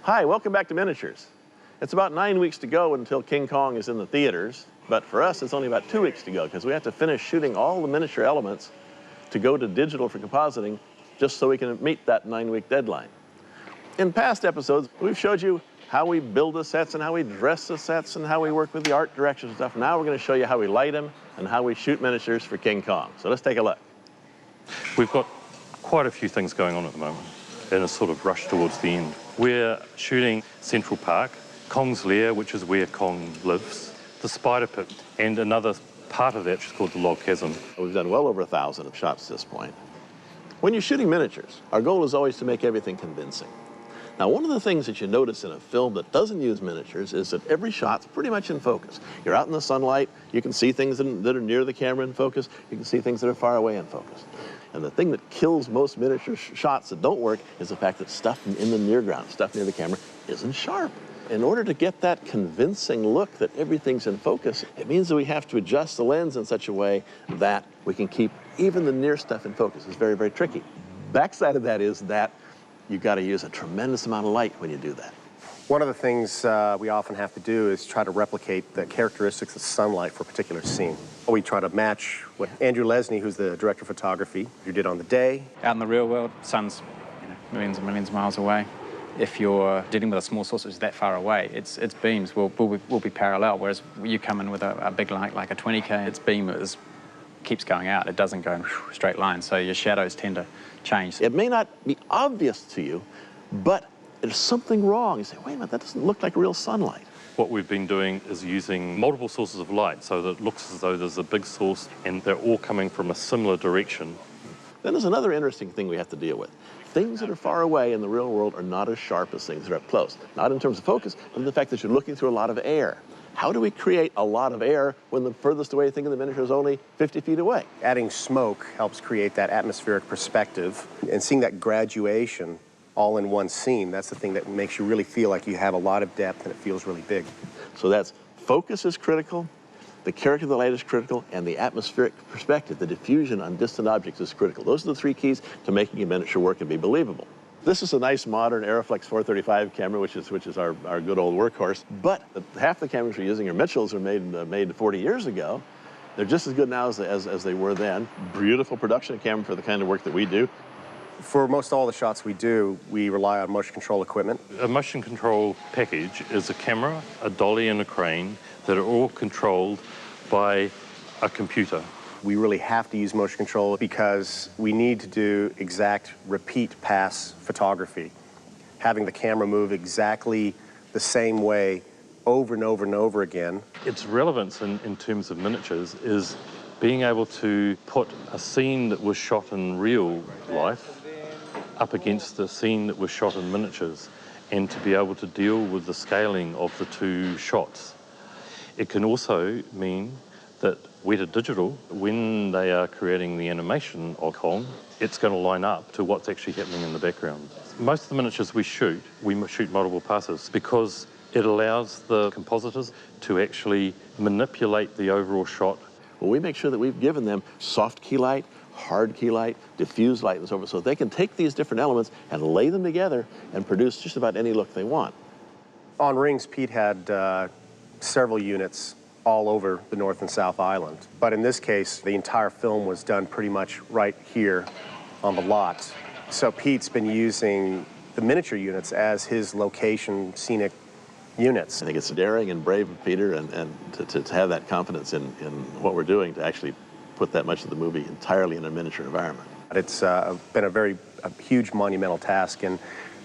Hi, welcome back to Miniatures. It's about 9 weeks to go until King Kong is in the theaters, but for us it's only about 2 weeks to go because we have to finish shooting all the miniature elements to go to digital for compositing just so we can meet that 9-week deadline. In past episodes, we've showed you how we build the sets and how we dress the sets and how we work with the art direction and stuff. Now we're going to show you how we light them and how we shoot miniatures for King Kong. So let's take a look. We've got quite a few things going on at the moment in a sort of rush towards the end. We're shooting Central Park, Kong's lair, which is where Kong lives, the spider pit, and another part of that which is called the log chasm. We've done well over 1,000 of shots at this point. When you're shooting miniatures, our goal is always to make everything convincing. Now, one of the things that you notice in a film that doesn't use miniatures is that every shot's pretty much in focus. You're out in the sunlight, you can see things that are near the camera in focus, you can see things that are far away in focus. And the thing that kills most miniature shots that don't work is the fact that stuff in the near ground, stuff near the camera, isn't sharp. In order to get that convincing look that everything's in focus, it means that we have to adjust the lens in such a way that we can keep even the near stuff in focus. It's very, very tricky. Backside of that is that you've got to use a tremendous amount of light when you do that. One of the things we often have to do is try to replicate the characteristics of sunlight for a particular scene. We try to match what Andrew Lesney, who's the director of photography, you did on the day. Out in the real world, sun's millions and millions of miles away. If you're dealing with a small source that's that far away, its beams will be parallel, whereas you come in with a big light like a 20K, its beam keeps going out. It doesn't go in a straight line, so your shadows tend to change. It may not be obvious to you, but there's something wrong. You say, wait a minute, that doesn't look like real sunlight. What we've been doing is using multiple sources of light so that it looks as though there's a big source and they're all coming from a similar direction. Then there's another interesting thing we have to deal with. Things that are far away in the real world are not as sharp as things that are up close. Not in terms of focus, but in the fact that you're looking through a lot of air. How do we create a lot of air when the furthest away thing in the miniature is only 50 feet away? Adding smoke helps create that atmospheric perspective, and seeing that graduation all in one scene, that's the thing that makes you really feel like you have a lot of depth and it feels really big. So that's focus is critical, the character of the light is critical, and the atmospheric perspective, the diffusion on distant objects is critical. Those are the three keys to making a miniature work and be believable. This is a nice modern Aeroflex 435 camera, which is our good old workhorse. But half the cameras we're using are Mitchell's, are made 40 years ago. They're just as good now as they were then. Beautiful production camera for the kind of work that we do. For most all the shots we do, we rely on motion control equipment. A motion control package is a camera, a dolly, and a crane that are all controlled by a computer. We really have to use motion control because we need to do exact repeat pass photography. Having the camera move exactly the same way over and over and over again. Its relevance in terms of miniatures is being able to put a scene that was shot in real life up against the scene that was shot in miniatures, and to be able to deal with the scaling of the two shots. It can also mean that Weta Digital, when they are creating the animation of Kong, it's going to line up to what's actually happening in the background. Most of the miniatures we shoot multiple passes because it allows the compositors to actually manipulate the overall shot. Well, we make sure that we've given them soft key light, hard key light, diffuse light, and so forth, so they can take these different elements and lay them together and produce just about any look they want. On Rings, Pete had several units all over the North and South Island. But in this case, the entire film was done pretty much right here on the lot. So Pete's been using the miniature units as his location scenic units. I think it's daring and brave of Peter and to have that confidence in what we're doing, to actually put that much of the movie entirely in a miniature environment. It's been a huge monumental task,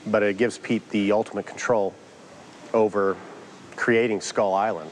but it gives Pete the ultimate control over creating Skull Island.